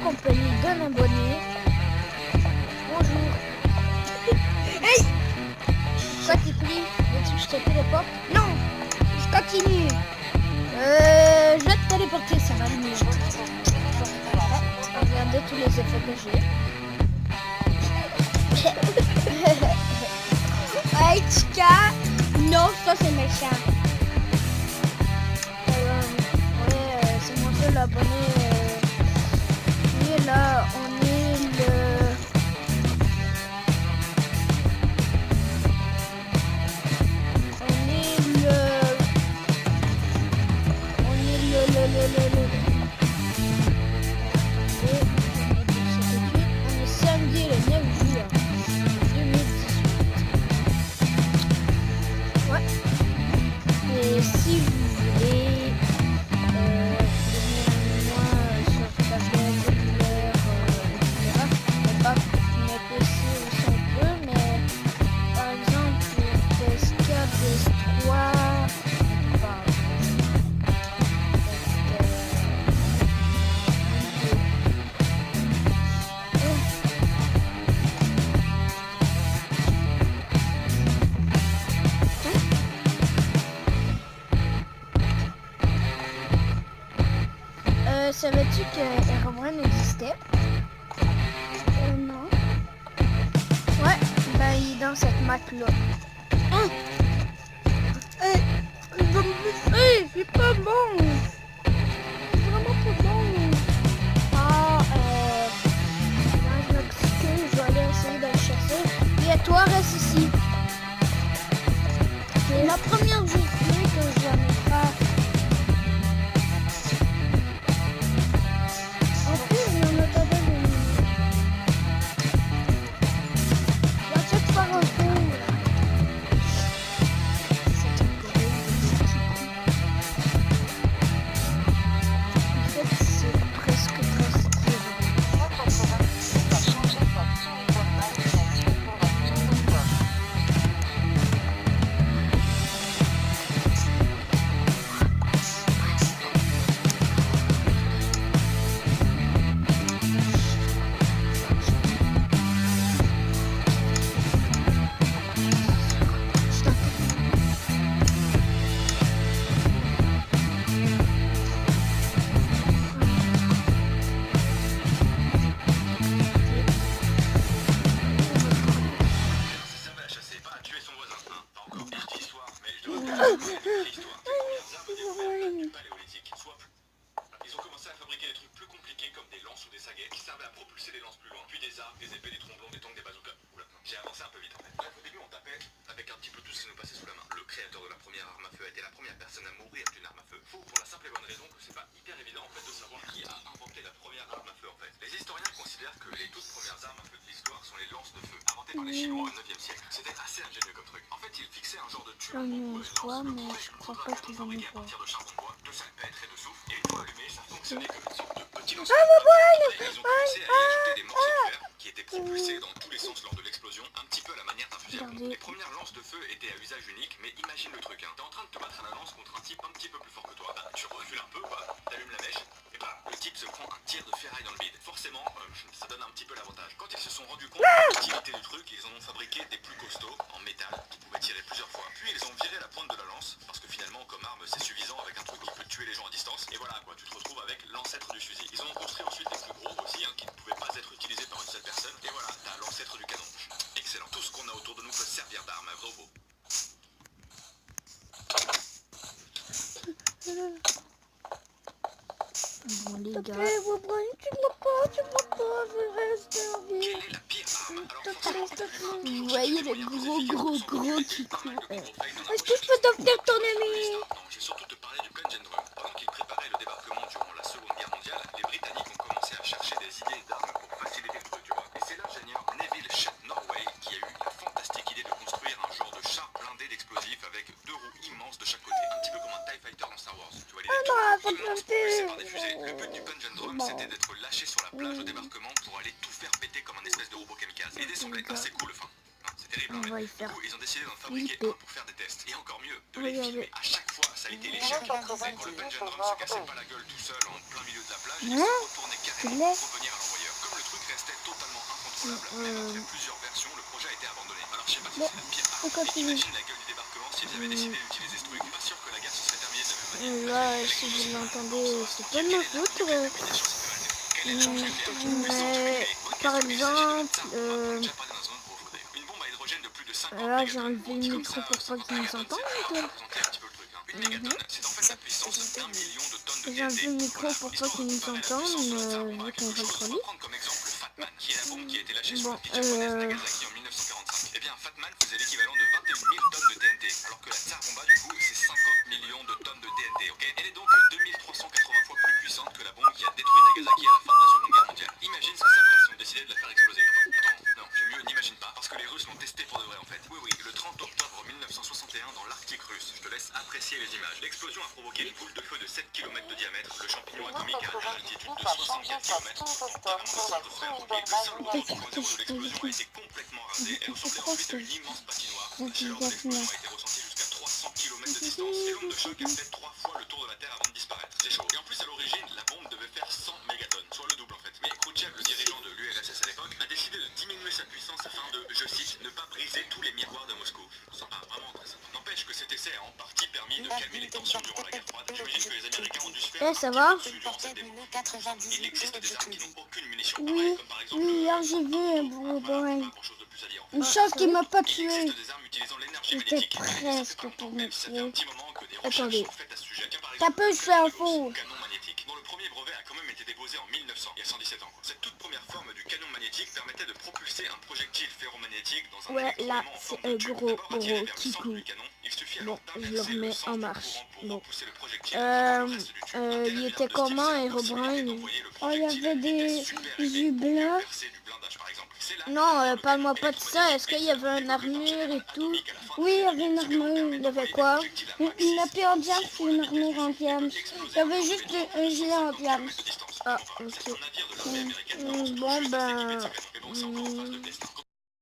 compagnie d'un abonné. Bonjour. Hey! Quoi t'es pris? Veux-tu que je te téléporte? Non! Je continue. Je vais te téléporter, ça va mieux. Regardez tous les effets que j'ai. Hey Chica! Non, ça c'est méchant. Ouais, c'est mon seul abonné. Et là, on est le... On est samedi le 9 juin 2018. Ouais. Et si vous voulez devenir avec moi sur tablette, cellulaire, etc. Mais pas mes PC aussi on peut, mais par exemple PS4, PS3, savais-tu que Herobrine existait? Non. Ouais, ben il est dans cette map-là. Hein? Il va me bouffer, c'est pas bon. C'est vraiment pas bon. Ah, je m'excuse, je vais aller essayer de le chasser. Et toi, reste ici. C'est la première journée que je vais faire. Ils ont commencé à fabriquer des trucs plus compliqués comme des lances ou des saguets qui servaient à propulser les lances plus loin, puis des arcs, des épées, des tromblons, des tanks, des bazookas. Oula, j'ai avancé un peu vite en fait. Bref, au début on tapait avec un petit peu tout ce qui nous passait sous la main. Le créateur de la première arme à feu a été la première personne à mourir d'une arme à feu. Fou pour la simple et bonne raison que c'est pas hyper évident en fait de savoir qui a inventé la première arme à feu en fait. Les historiens considèrent que les toutes premières armes à feu de l'histoire sont les lances de feu, inventées par les Chinois au 9e siècle. C'était assez ingénieux comme truc. En fait, ils fixaient un genre de tube en bout Je crois, mais je crois pas qu'ils vont me voir. à partir de charbon de bois, de salpêtre et de soufre, et une fois allumé, ça fonctionnait comme une sorte de petit lance. Ah, ma poêle! Ils ont commencé à y ajouter des morceaux de fer qui étaient propulsés dans tous les sens lors de l'explosion, un petit peu à la manière d'un fusil à pompe. Les premières lances de feu étaient à usage unique, mais imagine le truc, hein. T'es en train de te battre à la lance contre un type un petit peu plus fort que toi. Bah, tu recules un peu, quoi, t'allumes la mèche, et bah, le type se prend un tir de ferraille dans le bide. Forcément, ça donne un petit peu l'avantage. Quand ils se sont rendus compte de l'utilité du truc, ils en ont fabriqué des plus costauds, en métal, qui pouvaient tirer plusieurs fois. Puis ils ont viré la pointe de la lance, parce que finalement, comme arme, c'est suffisant avec un truc qui peut tuer les gens à distance. Et voilà, quoi, tu te retrouves avec l'ancêtre du fusil. Ils en ont construit ensuite des plus gros aussi, hein, qui ne pouvaient pas être utilisés par une seule personne. Et voilà, t'as l'ancêtre du canon. Excellent. Tout ce qu'on a autour de nous peut servir d'arme, un robot. Bon les gars. Tu veux rester en vie. Quelle est la pire arme? Alors forcément, Vous voyez le gros qui court. Est-ce que je peux devenir ton ami? Non, je vais surtout te parler du Plunge and Drum. Pendant qu'ils préparaient le débarquement durant la Seconde Guerre mondiale, les Britanniques ont commencé à chercher des idées d'armes pour faciliter le truc, tu vois. Et c'est l'ingénieur Neville Shedd Norway qui a eu la fantastique idée de construire un genre de char blindé d'explosifs avec deux roues immenses de chaque côté. Un petit peu comme un TIE Fighter dans Star Wars. Tu vois, les immenses propulsés par des fusées. Le but du Plunge and Drum, c'était d'être lâché sur la plage au débarquement pour aller tout faire péter comme un espèce de robot kamikaze. L'idée semblait assez cool, enfin. C'est terrible, On va y du faire coup, ils ont décidé d'en fabriquer un pour faire des tests. Et encore mieux, de les Regardez. filmer. À chaque fois, ça a été l'échec. Quand le Plunge and Drum se cassait pas la gueule tout seul en plein milieu de la plage, il se retournait carrément tu l'es. revenir à l'envoyeur. Comme le truc restait totalement incontrôlable, même après plusieurs versions, le projet a été abandonné. Alors je sais pas si Mais- c'est la pire on part, mais continue. imagine la gueule du débarquement s'ils avaient décidé d'utiliser ce truc. Pas sûr que la guerre se serait terminée de la même manière. Là, si vous l'entendez, c'est pas de ma faute. Mais par exemple, Une bombe à hydrogène de plus de 50 là j'ai mégatonnes. enlevé le micro pour pas qu'il nous entende. Une mégatonne, c'est en fait la puissance d'1 million de tonnes de J'ai enlevé TNT. le micro pour pas qu'il nous entende, vu qu'on va le On troller. va prendre comme exemple le Fatman, qui est la bombe qui a été lâchée sur Bon, la pile japonaise Nagasaki en 1945. Eh bien, Fatman faisait l'équivalent de 21 000 tonnes de TNT, alors que la Tsar Bomba, du coup, c'est 50 millions de tonnes de TNT, ok? Elle est donc 2380 fois plus puissante que la bombe qui a détruit Nagasaki à la fin de la Seconde Guerre mondiale. Imagine ce que ça ferait si on décidait de la faire exploser. Attends, non, j'ai mieux, n'imagine pas, parce que les Russes l'ont testé pour de vrai, en fait. Oui, oui, le 30 octobre 1961 dans l'Arctique russe. Je te laisse apprécier les images. L'explosion a provoqué une boule de feu de 7 km de diamètre. Le champignon atomique a atteint l'altitude de 64 km. Carrément dans cette atmosphère. Et le sol au 0.0 de l'explosion a été complètement rasé. Elle ressemblait ensuite à une immense patinoire. La chaleur de l'explosion a été ressentie jusqu'à 300 km de distance. Et l'onde de choc a fait 3 fois le tour de la Terre avant de disparaître. C'est chaud. Et en plus, à l'origine, la bombe devait faire 100 mégatonnes, soit le double en fait. Mais Khrouchtchev, le dirigeant de l'URSS à l'époque, a décidé de diminuer sa puissance afin de, je cite, ne pas briser tous les miroirs de Moscou. Sympa, vraiment très sympa. N'empêche que cet essai a en partie permis de calmer les tensions durant la guerre froide. J'imagine que les Américains ont dû se faire Eh, ça va? il existe des armes qui n'ont aucune munition Oui, pareille, comme par exemple oui, hier j'ai vu un bourrin. Une chose qui m'a pas il tué. existe des armes utilisant l'énergie J'étais magnétique. presque pour me Même si ça fait un tuer. petit moment que des Attendez. recherches sont faites à ce sujet. Tiens, par T'as exemple, peu le fait un Nautilus, faux. canon magnétique, dont le premier brevet a quand même été déposé en 1900, il y a 117 ans. Cette toute première forme du canon magnétique permettait de propulser un projectile ferromagnétique dans un Ouais, électroaimant là, en c'est forme un de tube. gros, D'abord attiré gros vers le centre kikou. du canon, il suffit Bon, alors je le d'inverser remets le sens en du marche. courant pour Bon. repousser le projectile vers le reste du tube. Il était comment, Herobrine? Oh, il y avait des yeux blancs. Non, parle-moi pas de ça. Est-ce qu'il y avait une armure et tout? Oui, il y avait une armure. Il y avait quoi? Une épée en diamant et une armure en diamant. Il y avait juste un gilet en diamant. Ah, ok. Bon, ben...